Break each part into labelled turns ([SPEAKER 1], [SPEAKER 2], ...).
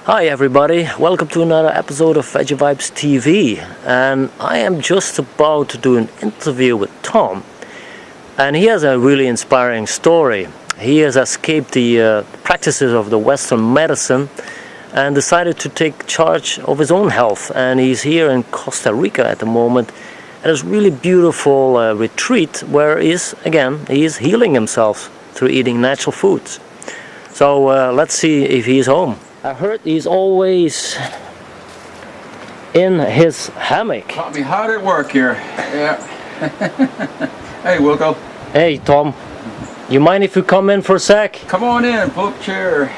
[SPEAKER 1] Hi everybody, welcome to another episode of Veggie Vibes TV, and I am just about to do an interview with Tom, and he has a really inspiring story. He has escaped the practices of the Western medicine and decided to take charge of his own health, and he's here in Costa Rica at the moment at this really beautiful retreat where he is healing himself through eating natural foods. So let's see if he's home. I heard he's always in his hammock.
[SPEAKER 2] Taught me hard at work here. Yeah. Hey, Wilco.
[SPEAKER 1] Hey, Tom. You mind if you come in for a sec?
[SPEAKER 2] Come on in, pull up a chair.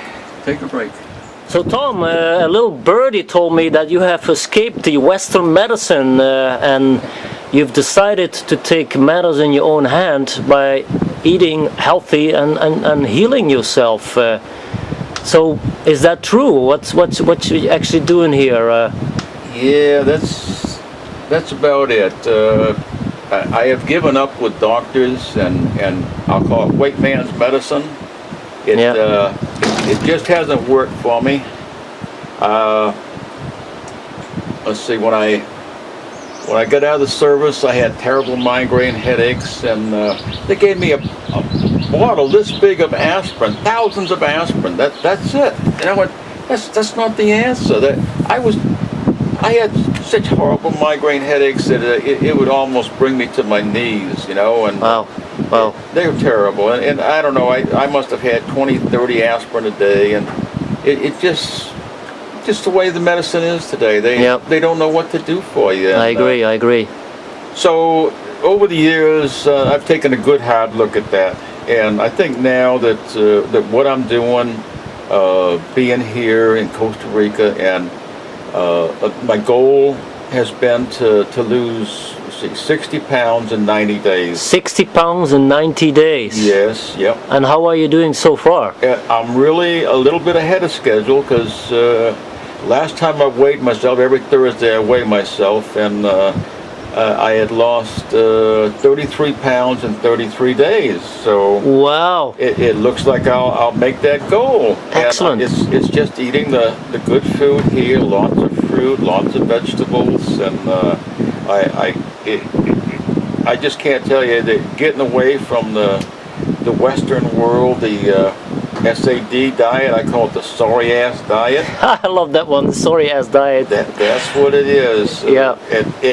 [SPEAKER 2] Take a break.
[SPEAKER 1] So, Tom, a little birdie told me that you have escaped the Western medicine and you've decided to take matters in your own hand by eating healthy and healing yourself. So, is that true? What's you actually doing here?
[SPEAKER 2] Yeah, that's about it. I have given up with doctors and I'll call it white man's medicine. It just hasn't worked for me. Let's see, when I got out of the service, I had terrible migraine headaches, and they gave me a bottle this big of aspirin, thousands of aspirin. That's it. And I went, that's not the answer. I had such horrible migraine headaches that it would almost bring me to my knees, and
[SPEAKER 1] Wow.
[SPEAKER 2] they were terrible. And I don't know, I must have had 20, 30 aspirin a day, and it just the way the medicine is today. They don't know what to do for you. And,
[SPEAKER 1] I agree.
[SPEAKER 2] So over the years, I've taken a good hard look at that, and I think now that what I'm doing, being here in Costa Rica, and my goal has been to lose 60 pounds in 90 days.
[SPEAKER 1] 60 pounds in 90 days?
[SPEAKER 2] Yes, yep.
[SPEAKER 1] And how are you doing so far?
[SPEAKER 2] I'm really a little bit ahead of schedule, because last time I weighed myself, every Thursday I weigh myself, and I had lost 33 pounds in 33 days. So
[SPEAKER 1] wow,
[SPEAKER 2] it looks like I'll make that goal.
[SPEAKER 1] Excellent.
[SPEAKER 2] And it's just eating the good food here, lots of fruit, lots of vegetables, and I just can't tell you that getting away from the Western world, the SAD diet, I call it the sorry ass diet.
[SPEAKER 1] I love that one, the sorry ass diet.
[SPEAKER 2] That's what it is.
[SPEAKER 1] Yeah.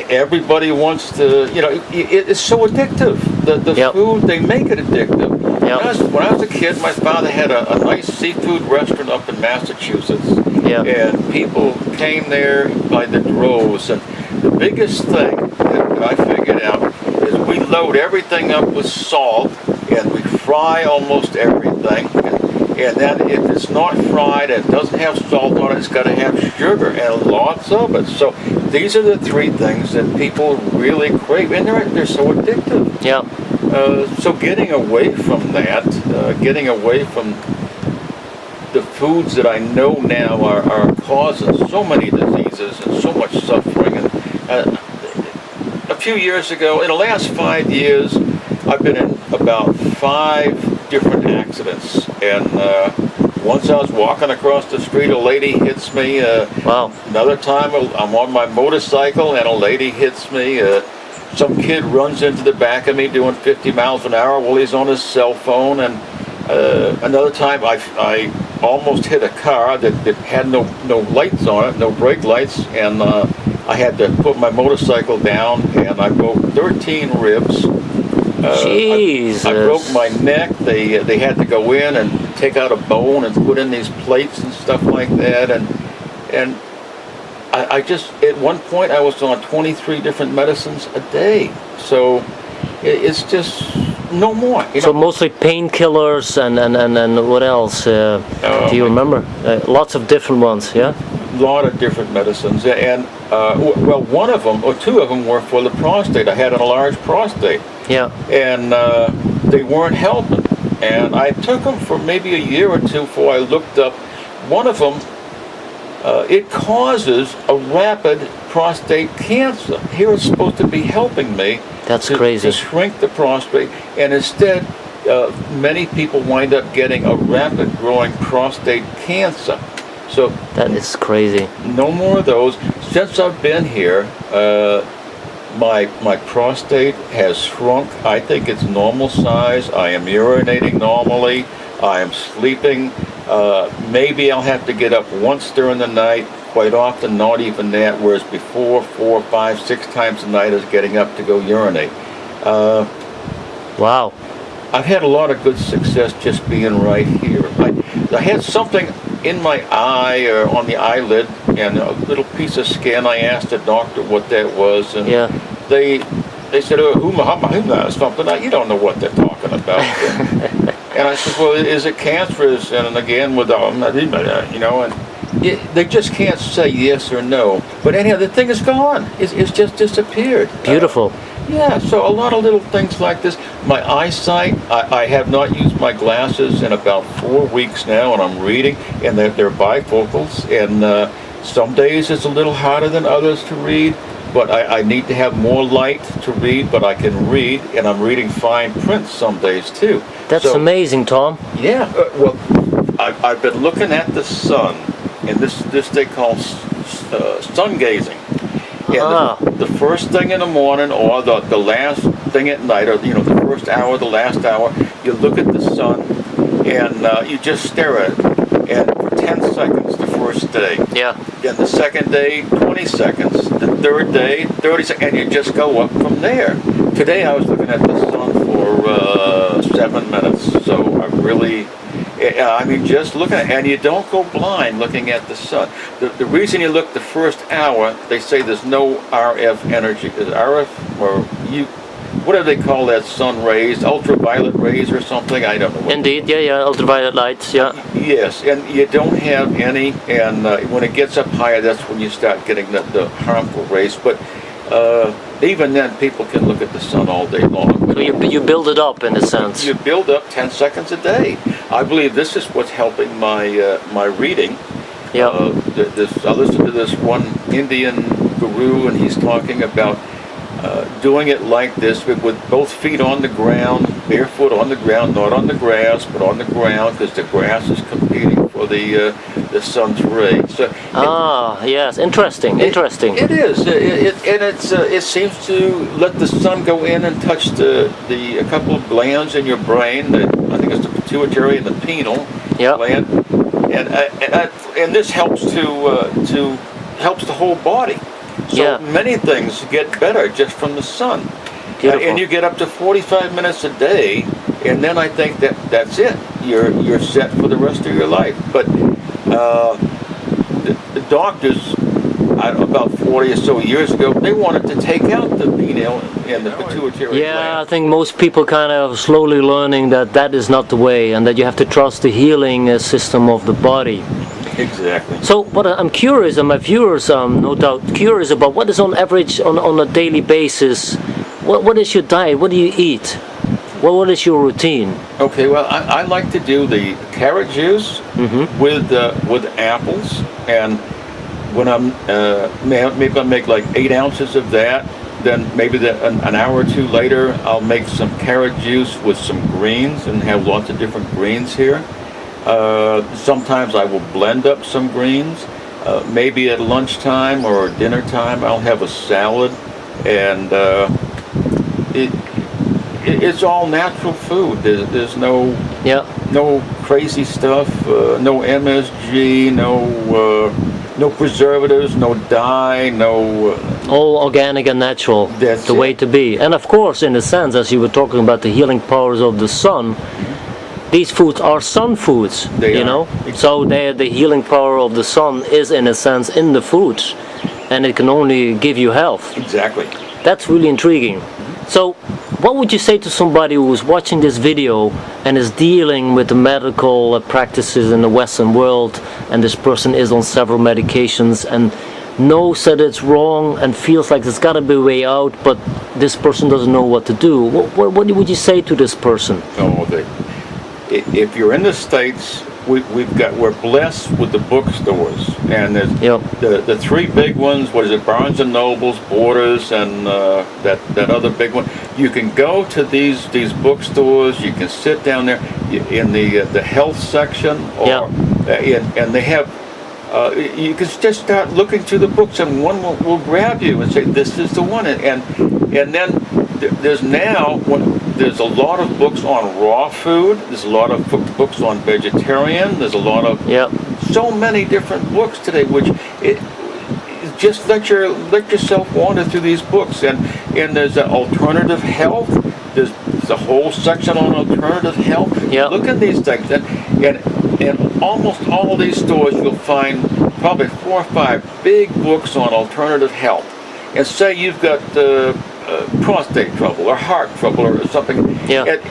[SPEAKER 2] Everybody wants to, it's so addictive. The food, they make it addictive.
[SPEAKER 1] Yep.
[SPEAKER 2] When I was a kid, my father had a nice seafood restaurant up in Massachusetts.
[SPEAKER 1] Yep.
[SPEAKER 2] And people came there by the droves. And the biggest thing that I figured out is we load everything up with salt, and we fry almost everything. And then if it's not fried and it doesn't have salt on it, it's got to have sugar and lots of it. So these are the three things that people really crave, and they're so addictive.
[SPEAKER 1] Yeah.
[SPEAKER 2] So getting away from that, getting away from the foods that I know now are causing so many diseases and so much suffering. And a few years ago, in the last 5 years, I've been in about 5 different accidents, and once I was walking across the street, a lady hits me.
[SPEAKER 1] Wow.
[SPEAKER 2] Another time I'm on my motorcycle and a lady hits me. Some kid runs into the back of me doing 50 miles an hour while he's on his cell phone, and another time I almost hit a car that had no lights on it, no brake lights, and I had to put my motorcycle down, and I broke 13 ribs.
[SPEAKER 1] Jesus.
[SPEAKER 2] I broke my neck. They had to go in and take out a bone and put in these plates and stuff like that. And I just, at one point, I was on 23 different medicines a day. So it's just no more.
[SPEAKER 1] So mostly painkillers and what else? Do you remember? Lots of different ones, yeah?
[SPEAKER 2] A lot of different medicines. And, well, one of them, or two of them, were for the prostate. I had an enlarged prostate.
[SPEAKER 1] Yeah.
[SPEAKER 2] And they weren't helping. And I took them for maybe a year or two before I looked up. One of them, it causes a rapid prostate cancer. Here it's supposed to be helping me.
[SPEAKER 1] That's crazy.
[SPEAKER 2] To shrink the prostate, and instead, many people wind up getting a rapid growing prostate cancer. So
[SPEAKER 1] That is crazy.
[SPEAKER 2] no more of those. Since I've been here, my prostate has shrunk. I think it's normal size. I am urinating normally. I am sleeping. Maybe I'll have to get up once during the night. Quite often, not even that. Whereas before, 4, 5, 6 times a night, I was getting up to go urinate.
[SPEAKER 1] Wow.
[SPEAKER 2] I've had a lot of good success just being right here. I had something in my eye or on the eyelid and a little piece of skin. I asked the doctor what that was, and
[SPEAKER 1] Yeah.
[SPEAKER 2] they said, "Oh, huma, something." You don't know what they're talking about. And I said, "Well, is it cancerous?" And again, with you know, and they just can't say yes or no. But anyhow, the thing is gone. It's just disappeared.
[SPEAKER 1] Beautiful.
[SPEAKER 2] Yeah, so a lot of little things like this. My eyesight, I have not used my glasses in about 4 weeks now, and I'm reading, and they're bifocals, and some days it's a little harder than others to read, but I need to have more light to read, but I can read, and I'm reading fine print some days too.
[SPEAKER 1] That's
[SPEAKER 2] So,
[SPEAKER 1] amazing, Tom.
[SPEAKER 2] Yeah, well, I've been looking at the sun, and this they call sun gazing.
[SPEAKER 1] Ah.
[SPEAKER 2] And the first thing in the morning, or the last thing at night, or the first hour, the last hour, you look at the sun, and you just stare at it. And for 10 seconds the first day.
[SPEAKER 1] Yeah.
[SPEAKER 2] Then the second day, 20 seconds. The third day, 30 seconds, and you just go up from there. Today I was looking at the sun for 7 minutes, so I really. Just looking at it, and you don't go blind looking at the sun. The reason you look the first hour, they say there's no RF energy. Is RF, or what do they call that sun rays? Ultraviolet rays or something? I don't know.
[SPEAKER 1] Indeed, yeah, ultraviolet lights, yeah.
[SPEAKER 2] Yes, and you don't have any, and when it gets up higher, that's when you start getting the harmful rays. But even then, people can look at the sun all day long.
[SPEAKER 1] So you build it up in a sense.
[SPEAKER 2] You build up 10 seconds a day. I believe this is what's helping my reading.
[SPEAKER 1] Yeah.
[SPEAKER 2] I listened to this one Indian guru, and he's talking about doing it like this, with both feet on the ground, barefoot on the ground, not on the grass, but on the ground, because the grass is competing for the sun's rays. So
[SPEAKER 1] yes, interesting.
[SPEAKER 2] It is, it seems to let the sun go in and touch a couple of glands in your brain. I think it's the pituitary and the pineal gland, and this helps helps the whole body. So many things get better just from the sun. And you get up to 45 minutes a day, and then I think that's it. You're set for the rest of your life. But the doctors, about 40 or so years ago, they wanted to take out the pineal and the pituitary gland.
[SPEAKER 1] I think most people kind of slowly learning that is not the way, and that you have to trust the healing system of the body.
[SPEAKER 2] Exactly.
[SPEAKER 1] So what I'm curious, and my viewers no doubt curious about, what is on average on a daily basis, what is your diet, what do you eat, what is your routine?
[SPEAKER 2] Okay, well I like to do the carrot juice with apples, and when I'm maybe I'll make like 8 ounces of that. Then maybe an hour or two later I'll make some carrot juice with some greens, and have lots of different greens here. Sometimes I will blend up some greens. Maybe at lunchtime or dinner time I'll have a salad, and it's all natural food. There's no crazy stuff, no MSG, no preservatives, no dye,
[SPEAKER 1] all organic and natural.
[SPEAKER 2] That's
[SPEAKER 1] the way to be. And of course, in a sense, as you were talking about the healing powers of the sun, these foods are sun foods,
[SPEAKER 2] They are.
[SPEAKER 1] know. So the healing power of the sun is in a sense in the foods, and it can only give you health.
[SPEAKER 2] Exactly.
[SPEAKER 1] That's really intriguing. So what would you say to somebody who is watching this video and is dealing with the medical practices in the Western world, and this person is on several medications and knows that it's wrong and feels like there's got to be a way out, but this person doesn't know what to do? What would you say to this person?
[SPEAKER 2] If you're in the States, we're blessed with the bookstores, and the 3 big ones. What is it? Barnes and Nobles, Borders, and that other big one. You can go to these bookstores. You can sit down there in the health section, and they have You can just start looking through the books, and one will grab you and say, "This is the one." And then there's there's a lot of books on raw food. There's a lot of books on vegetarian. There's a lot of so many different books today, which just let yourself wander through these books. And there's alternative health. There's a whole section on alternative health. Look at these things, and in almost all these stores you'll find probably 4 or 5 big books on alternative health. And say you've got prostate trouble or heart trouble or something. And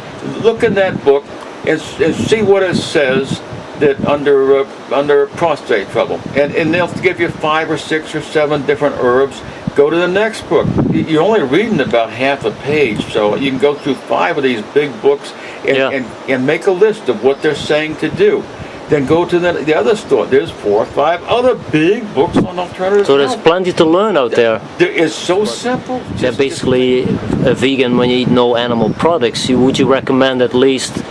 [SPEAKER 2] look in that book and see what it says that under prostate trouble. And they'll give you 5 or 6 or 7 different herbs. Go to the next book. You're only reading about half a page, so you can go through 5 of these big books and make a list of what they're saying to do. Then go to the other store. There's 4 or 5 other big books on alternative
[SPEAKER 1] So there's
[SPEAKER 2] health.
[SPEAKER 1] plenty to learn out there.
[SPEAKER 2] It's so simple.
[SPEAKER 1] They're basically a vegan when you eat no animal products. Would you recommend at least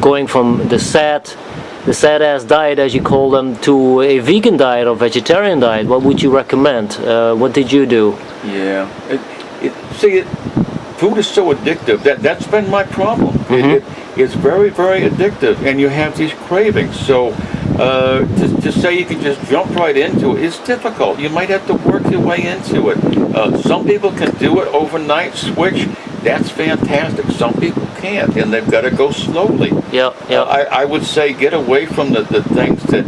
[SPEAKER 1] going from the sad-ass diet, as you call them, to a vegan diet or vegetarian diet? What would you recommend? What did you do?
[SPEAKER 2] Yeah. Food is so addictive. That's been my problem. It's very, very addictive, and you have these cravings. So to say you can just jump right into it is difficult. You might have to work your way into it. Some people can do it overnight, switch. That's fantastic. Some people can't, and they've got to go slowly. I would say get away from the things that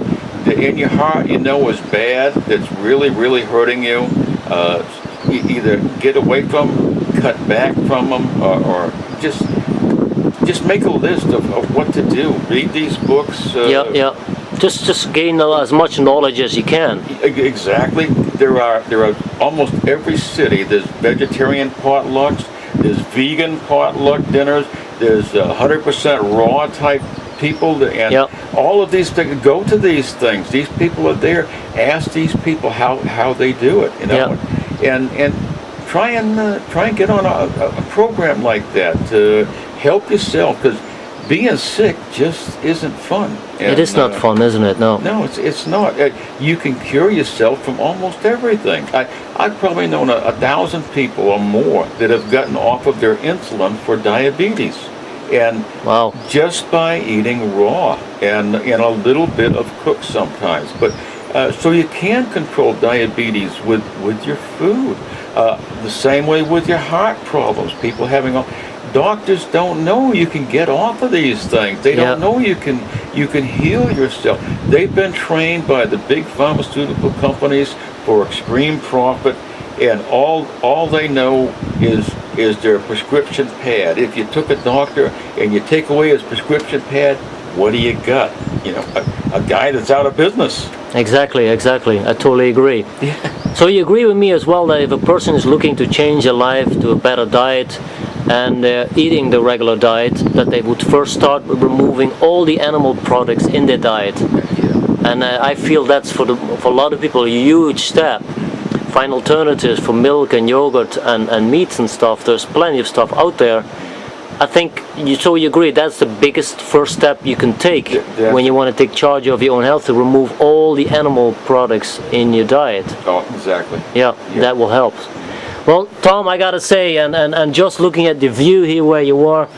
[SPEAKER 2] in your heart you know is bad, that's really, really hurting you. Either get away from them, cut back from them, or just make a list of what to do. Read these books.
[SPEAKER 1] Just gain as much knowledge as you can.
[SPEAKER 2] Exactly. There are almost every city. There's vegetarian potlucks. There's vegan potluck dinners. There's 100% raw type people, and all of these things. Go to these things. These people are there. Ask these people how they do it. And try and get on a program like that to help yourself, because being sick just isn't fun.
[SPEAKER 1] It is not fun, isn't it? No.
[SPEAKER 2] No, it's not. You can cure yourself from almost everything. I've probably known 1,000 people or more that have gotten off of their insulin for diabetes, and just by eating raw and a little bit of cooked sometimes. But so you can control diabetes with your food. The same way with your heart problems. People having doctors don't know you can get off of these things. They don't know you can heal yourself. They've been trained by the big pharmaceutical companies for extreme profit, and all they know is their prescription pad. If you took a doctor and you take away his prescription pad, what do you got? A guy that's out of business.
[SPEAKER 1] Exactly. I totally agree. So you agree with me as well that if a person is looking to change their life to a better diet and eating the regular diet, that they would first start with removing all the animal products in their diet. And I feel that's for a lot of people a huge step. Find alternatives for milk and yogurt and meats and stuff. There's plenty of stuff out there. I think you agree that's the biggest first step you can take when you want to take charge of your own health, to remove all the animal products in your diet.
[SPEAKER 2] Oh, exactly.
[SPEAKER 1] That will help. Well, Tom, I gotta say, and just looking at the view here where you are,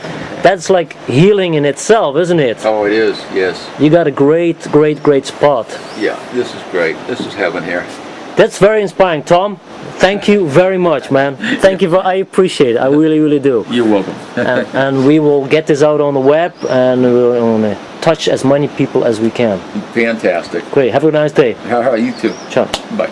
[SPEAKER 1] that's like healing in itself, isn't it?
[SPEAKER 2] Oh, it is, yes.
[SPEAKER 1] You got a great spot.
[SPEAKER 2] Yeah, this is great. This is heaven here.
[SPEAKER 1] That's very inspiring, Tom. Thank you very much, man. Thank you. I appreciate it. I really do.
[SPEAKER 2] You're welcome.
[SPEAKER 1] and we will get this out on the web, and we'll touch as many people as we can.
[SPEAKER 2] Fantastic.
[SPEAKER 1] Great. Have a nice day.
[SPEAKER 2] All right, you too.
[SPEAKER 1] Ciao.
[SPEAKER 2] Bye.